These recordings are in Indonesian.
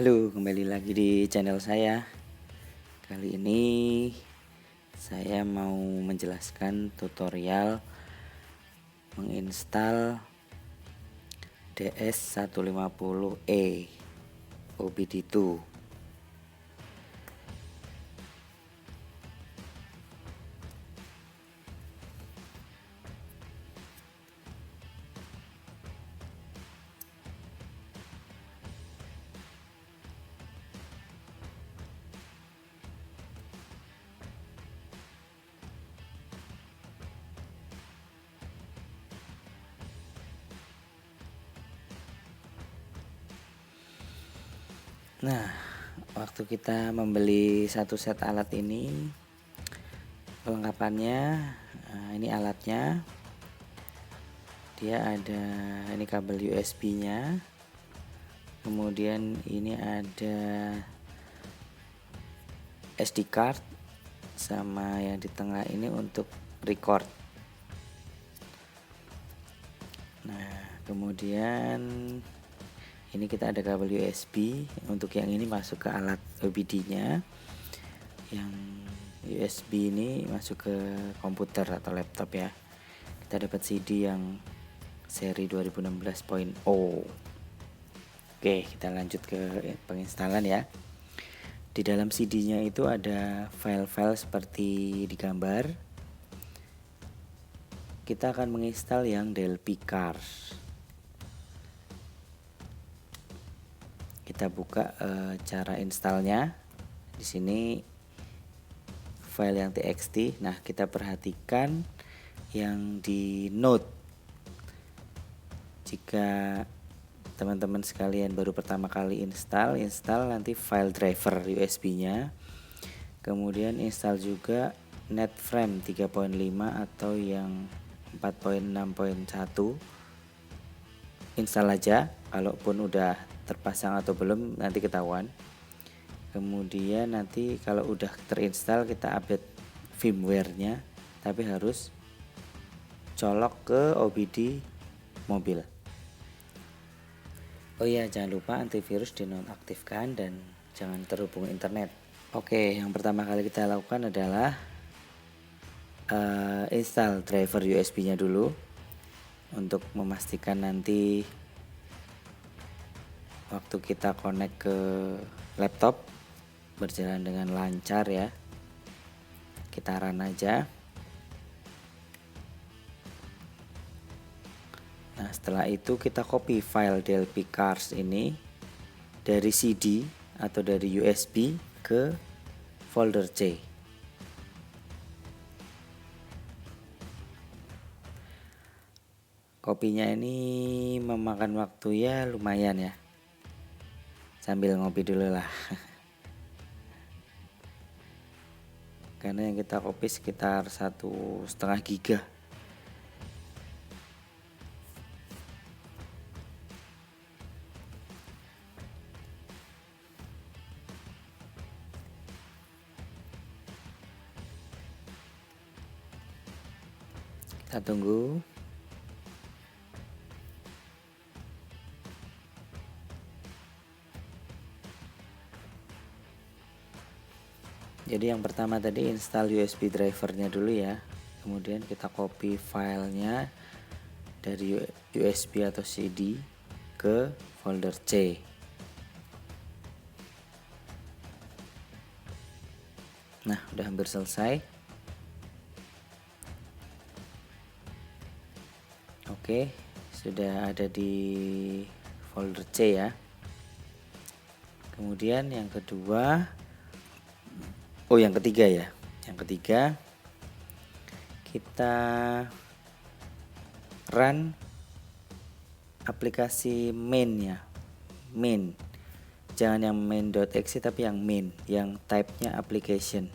Halo, kembali lagi di channel saya. Kali ini saya mau menjelaskan tutorial menginstal DS150E OBD2. Nah, waktu kita membeli satu set alat ini, pelengkapannya, ini alatnya, dia ada ini kabel USB-nya, kemudian ini ada SD card, sama yang di tengah ini untuk record. Nah, kemudian ini kita ada kabel USB. Untuk yang ini masuk ke alat OBD-nya. Yang USB ini masuk ke komputer atau laptop ya. Kita dapat CD yang seri 2016.0. Oke, kita lanjut ke penginstalan ya. Di dalam CD-nya itu ada file-file seperti di gambar. Kita akan menginstal yang Delphi Cars. Kita buka cara installnya. Di sini file yang txt. Nah, kita perhatikan yang di Node. Jika teman-teman sekalian baru pertama kali install nanti file driver USB-nya. Kemudian install juga NetFrame 3.5 atau yang 4.6.1. Install aja, kalaupun udah terpasang atau belum nanti ketahuan. Kemudian nanti kalau udah terinstall kita update firmware-nya, tapi harus colok ke OBD mobil. Oh iya, jangan lupa antivirus dinonaktifkan dan jangan terhubung internet. Oke, yang pertama kali kita lakukan adalah install driver USB-nya dulu untuk memastikan nanti waktu kita connect ke laptop berjalan dengan lancar ya. Kita run aja. Nah, setelah itu kita copy file Delphi Cars ini dari CD atau dari USB ke folder C. Kopinya ini memakan waktu ya lumayan ya. Sambil ngopi dulu lah. Karena yang kita copy sekitar 1,5 giga. Kita tunggu. Jadi yang pertama tadi install USB drivernya dulu ya. Kemudian kita copy filenya dari USB atau CD ke folder C. Nah, udah hampir selesai. Oke, sudah ada di folder C ya. Kemudian yang kedua, yang ketiga ya. Yang ketiga, kita run aplikasi main ya. Main. Jangan yang main.exe tapi yang main, yang type-nya application.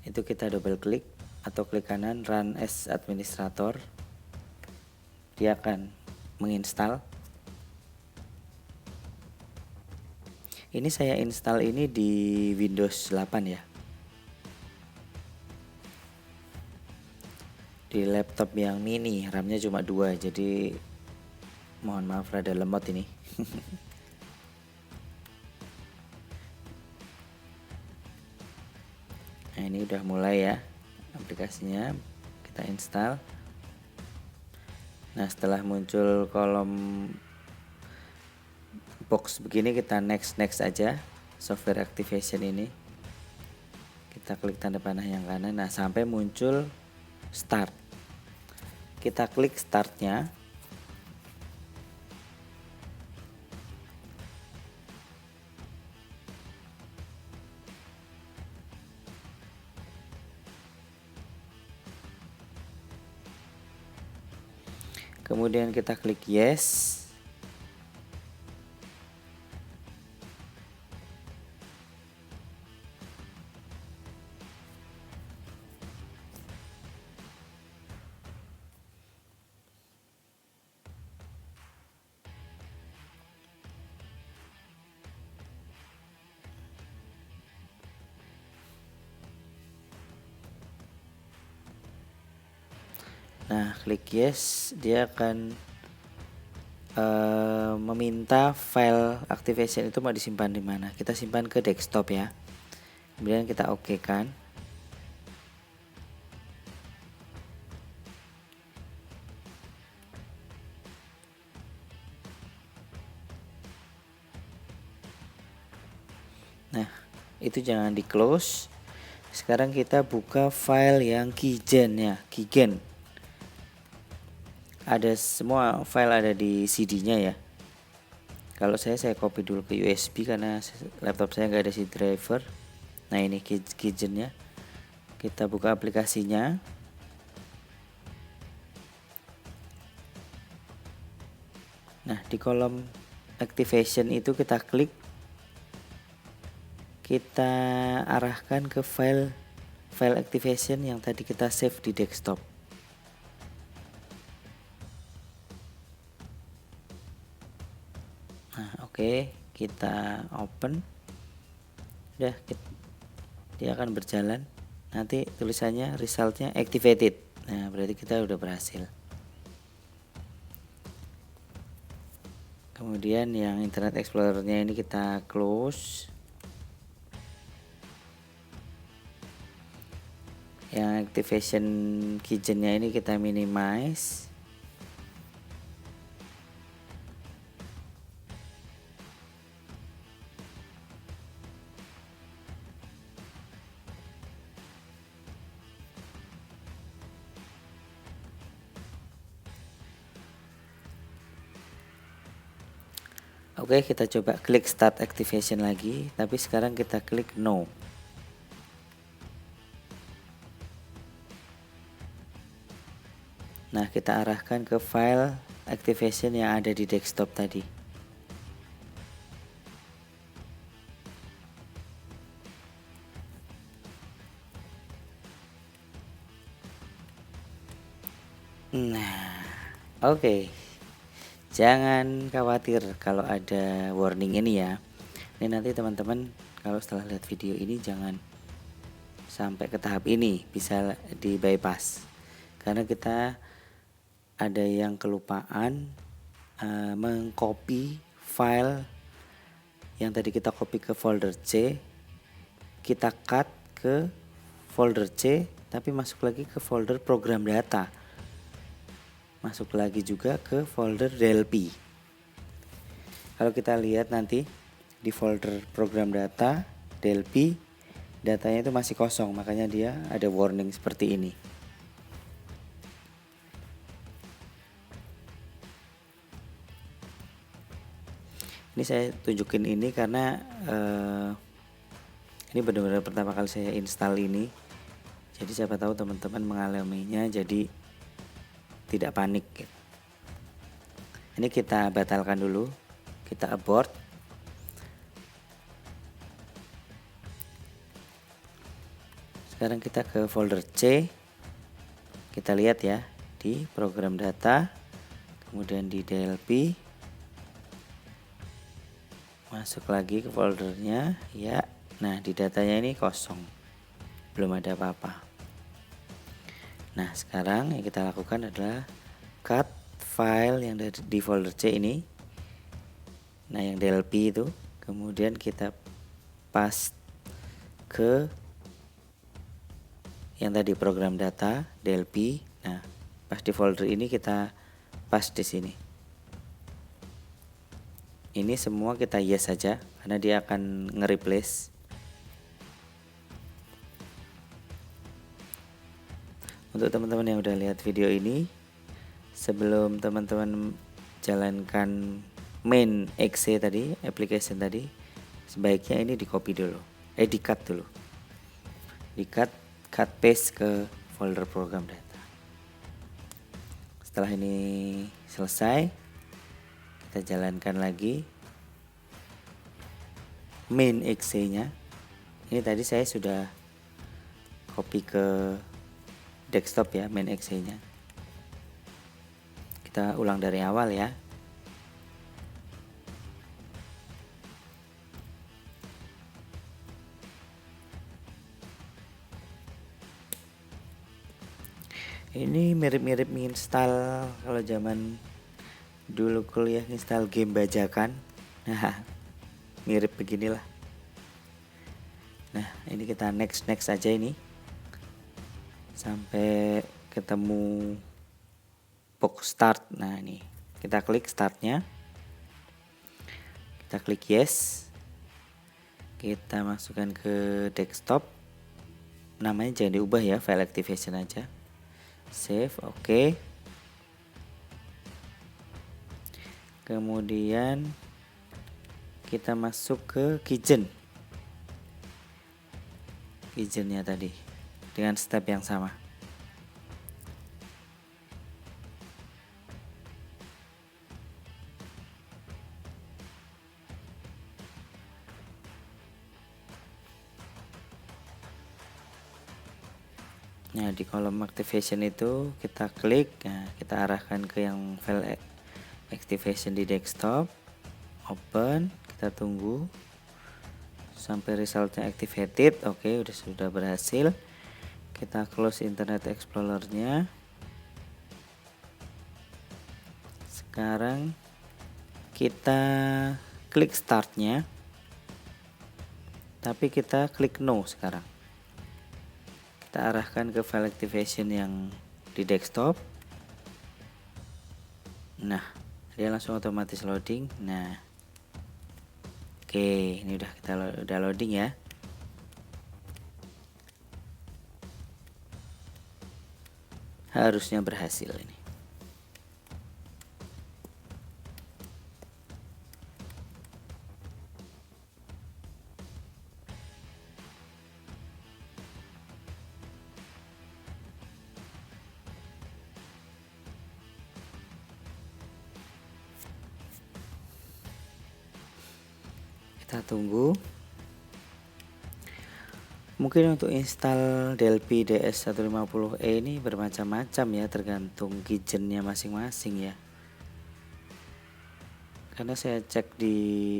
Itu kita double klik atau klik kanan run as administrator. Dia akan menginstal. Ini saya install ini di Windows 8 ya. Di laptop yang mini, RAM-nya cuma 2, jadi mohon maaf rada lemot ini. ini udah mulai ya aplikasinya, kita install. Nah setelah muncul kolom box begini, kita next aja software activation ini. Kita klik tanda panah yang kanan, nah sampai muncul start. Kita klik startnya. Kemudian kita klik yes. Nah klik yes, dia akan meminta file activation itu mau disimpan di mana. Kita simpan ke desktop ya. Kemudian kita oke kan. Nah itu jangan di close. Sekarang kita buka file yang keygen ya, keygen. Ada semua file ada di CD-nya ya. Kalau saya copy dulu ke USB karena laptop saya nggak ada CD driver. Nah ini keygennya. Kita buka aplikasinya. Nah di kolom activation itu kita klik, kita arahkan ke file activation yang tadi kita save di desktop. Nah oke, kita open. Udah, dia akan berjalan. Nanti tulisannya resultnya activated. Nah berarti kita udah berhasil. Kemudian yang Internet Explorer-nya ini kita close. Yang activation keygen-nya ini kita minimize. Oke, kita coba klik start activation lagi, tapi sekarang kita klik no. Nah, kita arahkan ke file activation yang ada di desktop tadi. Nah, oke. Jangan khawatir kalau ada warning ini ya. Ini nanti teman-teman kalau setelah lihat video ini jangan sampai ke tahap ini, bisa di bypass. Karena kita ada yang kelupaan mengcopy file yang tadi kita copy ke folder C, kita cut ke folder C, tapi masuk lagi ke folder program data. Masuk lagi juga ke folder DLP. Kalau kita lihat nanti di folder program data DLP, datanya itu masih kosong, makanya dia ada warning seperti ini. Ini saya tunjukin ini karena ini benar-benar pertama kali saya install ini. Jadi siapa tahu teman-teman mengalaminya, jadi tidak panik. Ini kita batalkan dulu, kita abort. Sekarang kita ke folder C, kita lihat ya di program data, kemudian di DLP, masuk lagi ke foldernya ya. Nah di datanya ini kosong, belum ada apa-apa. Nah sekarang yang kita lakukan adalah cut file yang di folder C ini. Nah yang DLP itu, kemudian kita paste ke yang tadi program data DLP. Nah, pas di folder ini kita pas di sini. Ini semua kita yes saja karena dia akan nge-replace. Untuk teman-teman yang udah lihat video ini, sebelum teman-teman jalankan main exe tadi, application tadi, sebaiknya ini di copy dulu, di cut dulu, di cut paste ke folder program data. Setelah ini selesai, kita jalankan lagi main exe nya. Ini tadi saya sudah copy ke desktop ya, main exe nya. Kita ulang dari awal ya. Ini mirip-mirip install kalau zaman dulu kuliah install game bajakan. Nah, mirip beginilah. Nah, ini kita next aja ini sampai ketemu box start. Nah, ini kita klik startnya, kita klik yes, kita masukkan ke desktop, namanya jangan diubah ya, file activation aja, save, oke. Kemudian kita masuk ke Keygen-nya tadi dengan step yang sama. Nah, di kolom activation itu kita klik, nah, kita arahkan ke yang file activation di desktop, open, kita tunggu sampai resultnya activated. Oke, sudah berhasil. Kita close Internet Explorer-nya. Sekarang kita klik start-nya, tapi kita klik no sekarang. Kita arahkan ke file activation yang di desktop. Nah, dia langsung otomatis loading. Nah, oke, ini udah loading ya. Harusnya berhasil ini. Kita tunggu. Mungkin untuk install DLP DS150E ini bermacam-macam ya, tergantung keygen-nya masing-masing ya. Karena saya cek di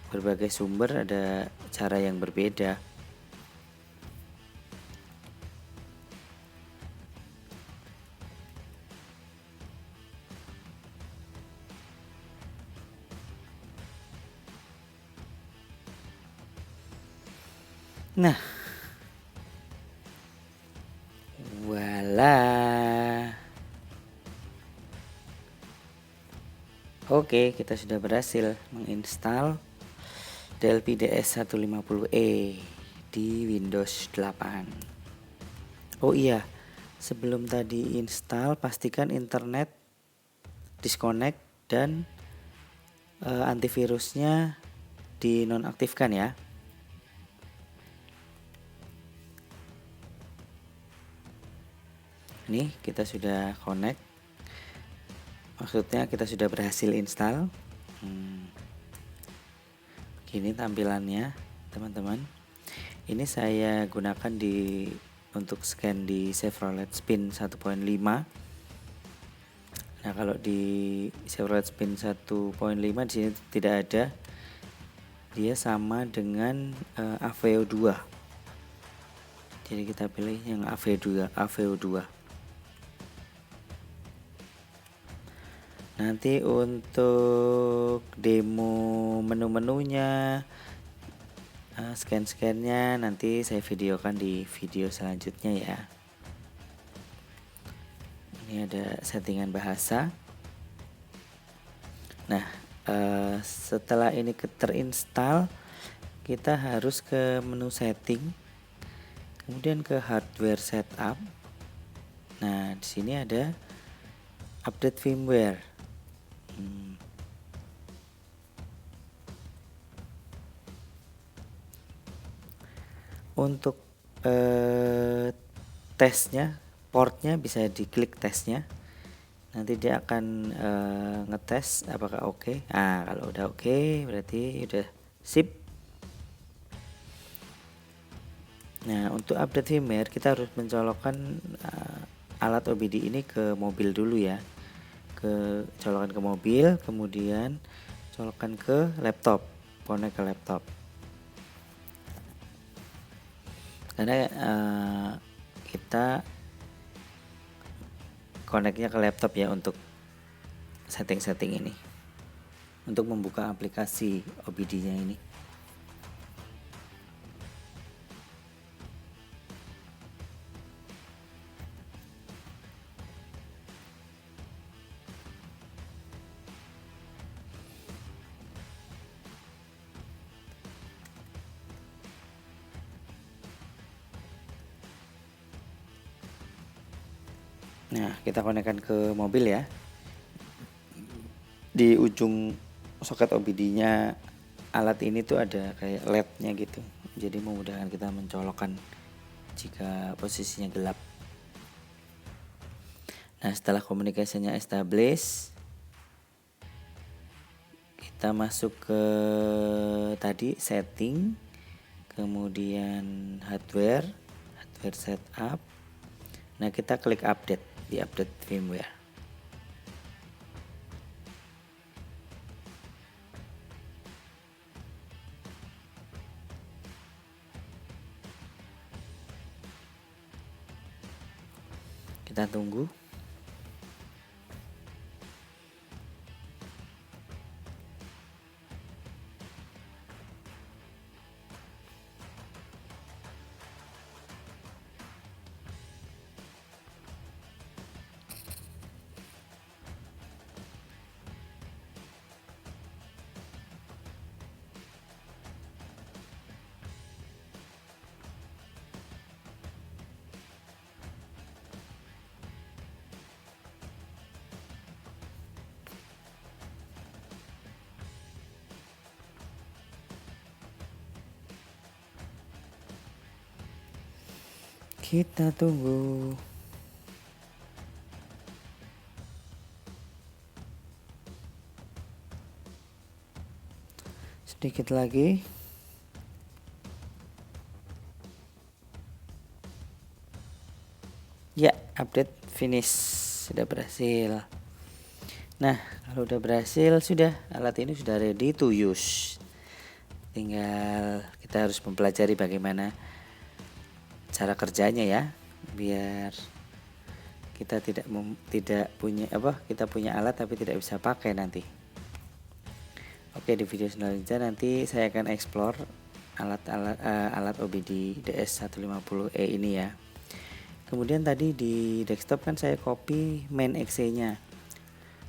berbagai sumber ada cara yang berbeda. Nah, voila. Oke, kita sudah berhasil menginstal DLP DS150E di Windows 8. Oh iya, sebelum tadi install pastikan internet disconnect dan antivirusnya dinonaktifkan ya. Nih, kita sudah connect. Maksudnya kita sudah berhasil install. Gini tampilannya, teman-teman. Ini saya gunakan untuk scan di Chevrolet Spin 1.5. Nah, kalau di Chevrolet Spin 1.5 di sini tidak ada. Dia sama dengan Aveo 2. Jadi kita pilih yang Aveo 2. Nanti untuk demo menu-menunya Scan-scannya nanti saya videokan di video selanjutnya ya. Ini ada settingan bahasa. Nah, setelah ini terinstall, kita harus ke menu setting, kemudian ke hardware setup. Nah, di sini ada update firmware. Untuk tesnya, portnya bisa diklik tesnya. Nanti dia akan ngetes apakah oke. Nah, kalau udah oke, berarti udah sip. Nah, untuk update firmware kita harus mencolokkan alat OBD ini ke mobil dulu ya. Colokan ke mobil, kemudian colokan ke laptop, connect ke laptop. Karena kita connectnya ke laptop ya untuk setting-setting ini, untuk membuka aplikasi OBD-nya ini. Nah, kita konekkan ke mobil ya. Di ujung soket OBD-nya alat ini tuh ada kayak LED-nya gitu. Jadi memudahkan kita mencolokkan jika posisinya gelap. Nah, setelah komunikasinya established, kita masuk ke tadi setting, kemudian hardware setup. Nah, kita klik update di update firmware. Kita tunggu. Kita tunggu. Sedikit lagi. Ya, update finish. Sudah berhasil. Nah, kalau udah berhasil, sudah alat ini sudah ready to use. Tinggal kita harus mempelajari bagaimana cara kerjanya ya, biar kita tidak punya kita punya alat tapi tidak bisa pakai nanti. Oke, di video selanjutnya nanti saya akan explore alat OBD DS150E ini ya. Kemudian tadi di desktop kan saya copy main exe-nya.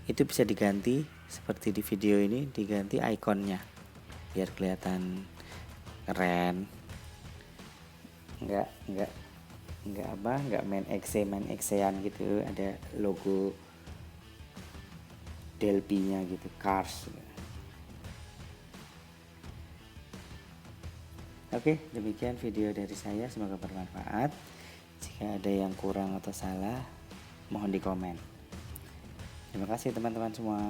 Itu bisa diganti seperti di video ini, diganti ikonnya biar kelihatan keren. Enggak main exe-an gitu, ada logo Delphi-nya gitu, Cars. Oke, demikian video dari saya, semoga bermanfaat. Jika ada yang kurang atau salah, mohon di komen. Terima kasih teman-teman semua.